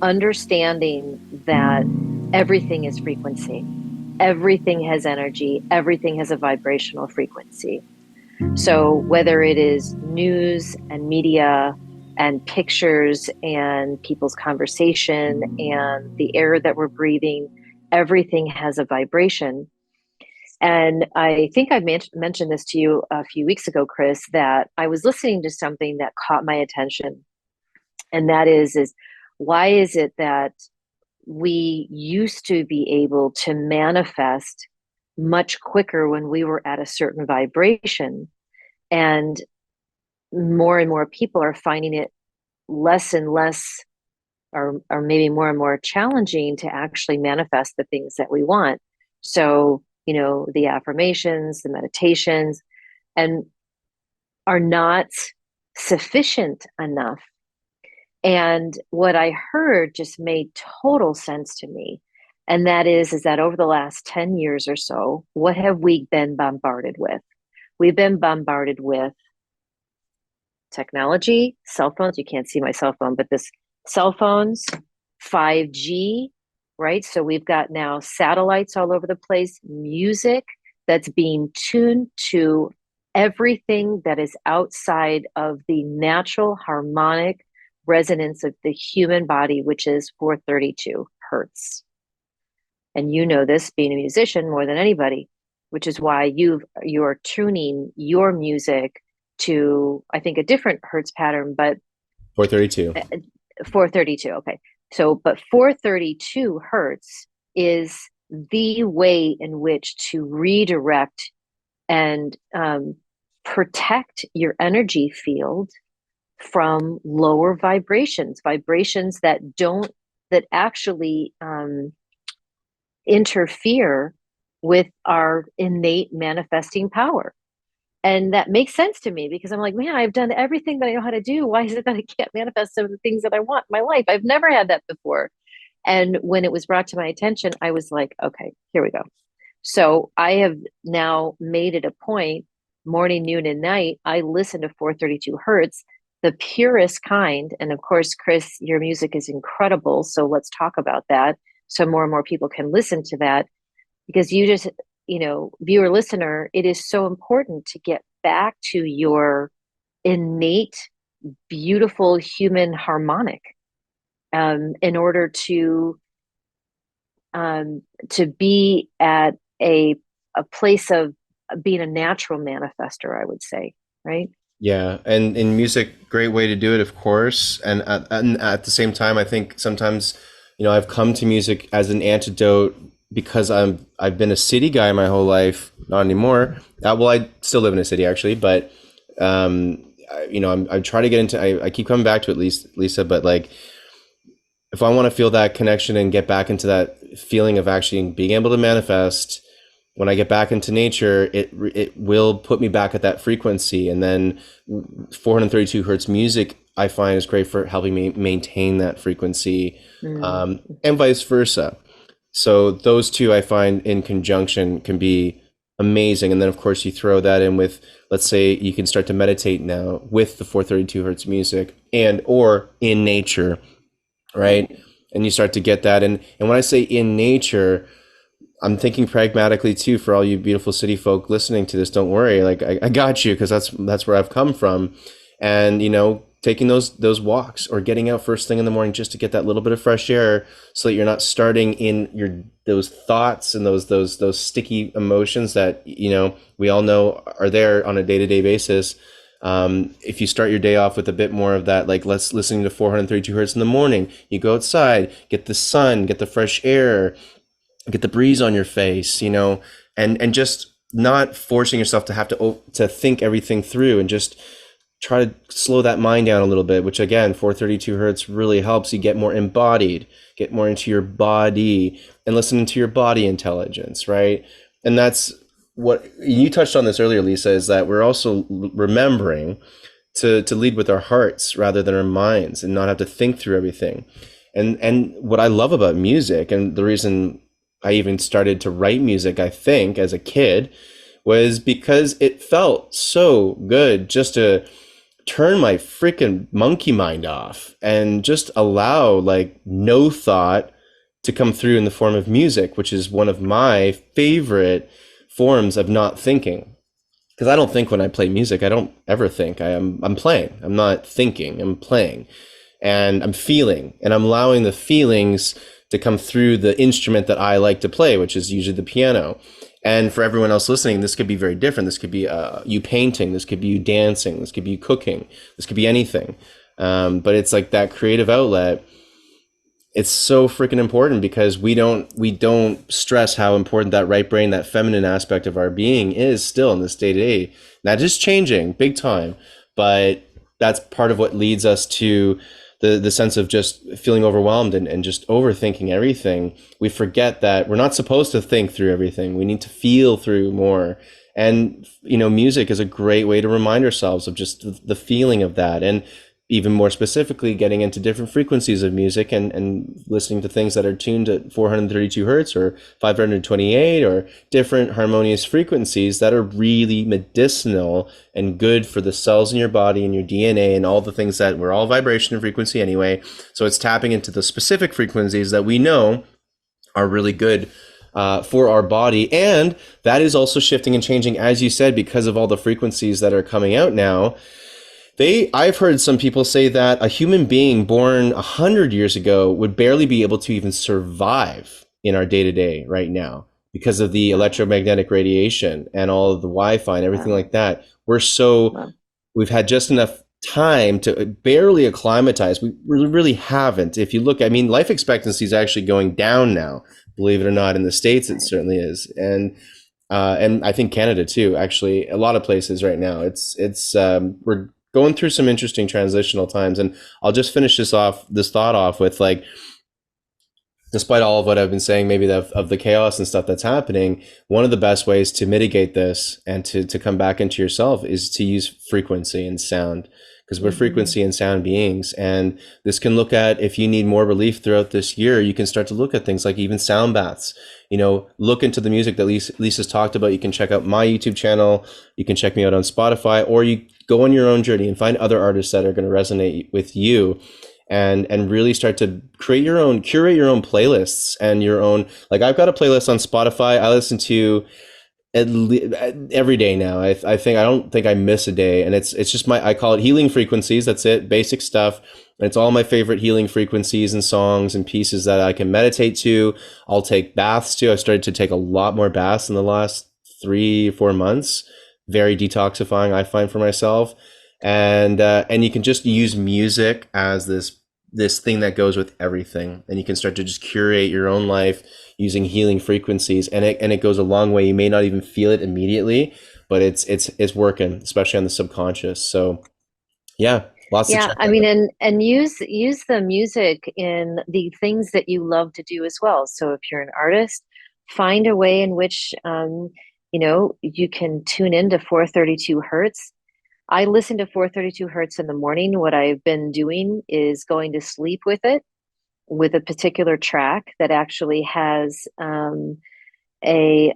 understanding that everything is frequency, everything has energy, everything has a vibrational frequency. So whether it is news and media and pictures and people's conversation and the air that we're breathing, everything has a vibration. And I think I mentioned this to you a few weeks ago, Chris, that I was listening to something that caught my attention. And that is why is it that we used to be able to manifest much quicker when we were at a certain vibration, and more people are finding it less and less, or maybe more and more challenging to actually manifest the things that we want. So, the affirmations, the meditations, and are not sufficient enough. And what I heard just made total sense to me. And that is that over the last 10 years or so, what have we been bombarded with? We've been bombarded with technology, cell phones. You can't see my cell phone, but this cell phones, 5G, right? So we've got now satellites all over the place, music that's being tuned to everything that is outside of the natural harmonic resonance of the human body, which is 432 hertz. And you know this, being a musician, more than anybody, which is why you're tuning your music to, I think, a different hertz pattern, but 432. 432. Okay. So, but 432 hertz is the way in which to redirect and protect your energy field from lower vibrations that actually interfere with our innate manifesting power. And that makes sense to me because I'm like, man, I've done everything that I know how to do. Why is it that I can't manifest some of the things that I want in my life? I've never had that before. And when it was brought to my attention, I was like, okay, here we go. So I have now made it a point, morning, noon, and night, I listen to 432 hertz, the purest kind. And of course, Chris, your music is incredible. So let's talk about that. So more and more people can listen to that, because you just, viewer, listener, it is so important to get back to your innate, beautiful human harmonic, in order to be at a place of being a natural manifester, I would say, right? Yeah, and in music, great way to do it, of course. And at the same time, I think sometimes, I've come to music as an antidote because I've been a city guy my whole life. Not anymore. Well, I still live in a city actually, but I try to get into. I keep coming back to it, Lisa. But like, if I want to feel that connection and get back into that feeling of actually being able to manifest, when I get back into nature, it will put me back at that frequency. And then 432 hertz music, I find, is great for helping me maintain that frequency, Mm. and vice versa. So those two, I find, in conjunction can be amazing. And then of course you throw that in with, let's say you can start to meditate now with the 432 hertz music and or in nature, right? And you start to get that. And when I say in nature, I'm thinking pragmatically too, for all you beautiful city folk listening to this. Don't worry, like I got you, because that's where I've come from. And taking those walks or getting out first thing in the morning just to get that little bit of fresh air, so that you're not starting in those thoughts and those sticky emotions that we all know are there on a day-to-day basis. If you start your day off with a bit more of that, like let's listening to 432 hertz in the morning, you go outside, get the sun, get the fresh air, get the breeze on your face, and just not forcing yourself to have to think everything through, and just try to slow that mind down a little bit, which again, 432 hertz really helps you get more embodied, get more into your body and listening to your body intelligence, right? And that's what you touched on this earlier, Lisa, is that we're also remembering to lead with our hearts rather than our minds, and not have to think through everything. And what I love about music, and the reason I even started to write music, I think, as a kid, was because it felt so good just to turn my freaking monkey mind off and just allow like no thought to come through in the form of music, which is one of my favorite forms of not thinking. Because I don't think when I play music. I don't ever think. I'm playing. I'm not thinking. I'm playing, and I'm feeling, and I'm allowing the feelings to come through the instrument that I like to play, which is usually the piano. And for everyone else listening, this could be very different. This could be you painting. This could be you dancing. This could be you cooking. This could be anything. But it's like that creative outlet. It's so freaking important because we don't stress how important that right brain, that feminine aspect of our being is still in this day to day. That is changing big time, but that's part of what leads us to the sense of just feeling overwhelmed and just overthinking everything. We forget that we're not supposed to think through everything. We need to feel through more. And music is a great way to remind ourselves of just the feeling of that. And even more specifically, getting into different frequencies of music and listening to things that are tuned at 432 hertz or 528 or different harmonious frequencies that are really medicinal and good for the cells in your body and your DNA and all the things that we're all vibration and frequency anyway. So it's tapping into the specific frequencies that we know are really good for our body. And that is also shifting and changing, as you said, because of all the frequencies that are coming out now. I've heard some people say that a human being born 100 years ago would barely be able to even survive in our day to day right now because of the Wow. electromagnetic radiation and all of the Wi-Fi and everything Wow. like that. We've had just enough time to barely acclimatize. We really haven't. If you look, I mean, life expectancy is actually going down now. Believe it or not, in the States, it Right. certainly is, and I think Canada too. Actually, a lot of places right now. It's we're going through some interesting transitional times, and I'll just finish this thought off with like, despite all of what I've been saying, maybe of the chaos and stuff that's happening, one of the best ways to mitigate this and to come back into yourself is to use frequency and sound because we're Mm-hmm. frequency and sound beings. And this can look at if you need more relief throughout this year, you can start to look at things like even sound baths. Look into the music that Lisa's talked about. You can check out my YouTube channel. You can check me out on Spotify, or you go on your own journey and find other artists that are going to resonate with you and really start to curate your own playlists and your own, like I've got a playlist on Spotify I listen to every day now. I think I don't think I miss a day, and it's just I call it healing frequencies. That's it, basic stuff. And it's all my favorite healing frequencies and songs and pieces that I can meditate to. I'll take baths too. I've started to take a lot more baths in the last 3 or 4 months. Very detoxifying, I find, for myself. And you can just use music as this thing that goes with everything, and you can start to just curate your own life using healing frequencies, and it goes a long way. You may not even feel it immediately, but it's working, especially on the subconscious. So yeah, lots to Yeah, check I mean, out. and use the music in the things that you love to do as well. So if you're an artist, find a way in which you can tune into 432 hertz. I listen to 432 hertz in the morning. What I've been doing is going to sleep with it, with a particular track that actually has a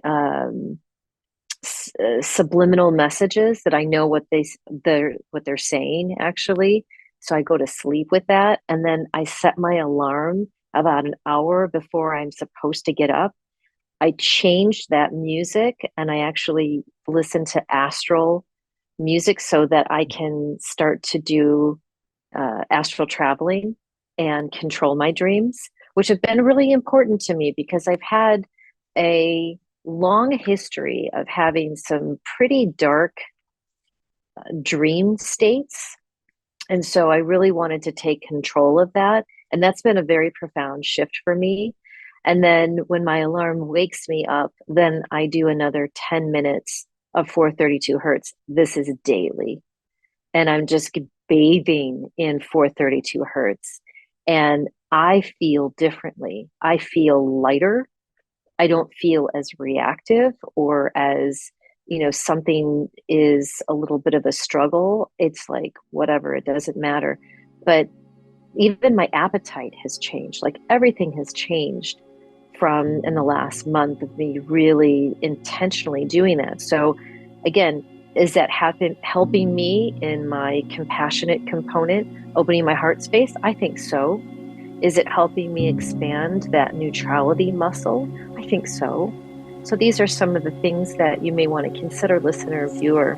subliminal messages that I know what they're saying actually. So I go to sleep with that, and then I set my alarm about an hour before I'm supposed to get up. I changed that music, and I actually listen to astral music so that I can start to do astral traveling and control my dreams, which have been really important to me because I've had a long history of having some pretty dark dream states. And so I really wanted to take control of that. And that's been a very profound shift for me. And then when my alarm wakes me up, then I do another 10 minutes of 432 hertz. This is daily. And I'm just bathing in 432 hertz. And I feel differently. I feel lighter. I don't feel as reactive or as, something is a little bit of a struggle. It's like, whatever, it doesn't matter. But even my appetite has changed. Like everything has changed from in the last month of me really intentionally doing that. So again, Is that helping me in my compassionate component, opening my heart space? I think so. Is it helping me expand that neutrality muscle? I think so. So these are some of the things that you may want to consider, listener, viewer.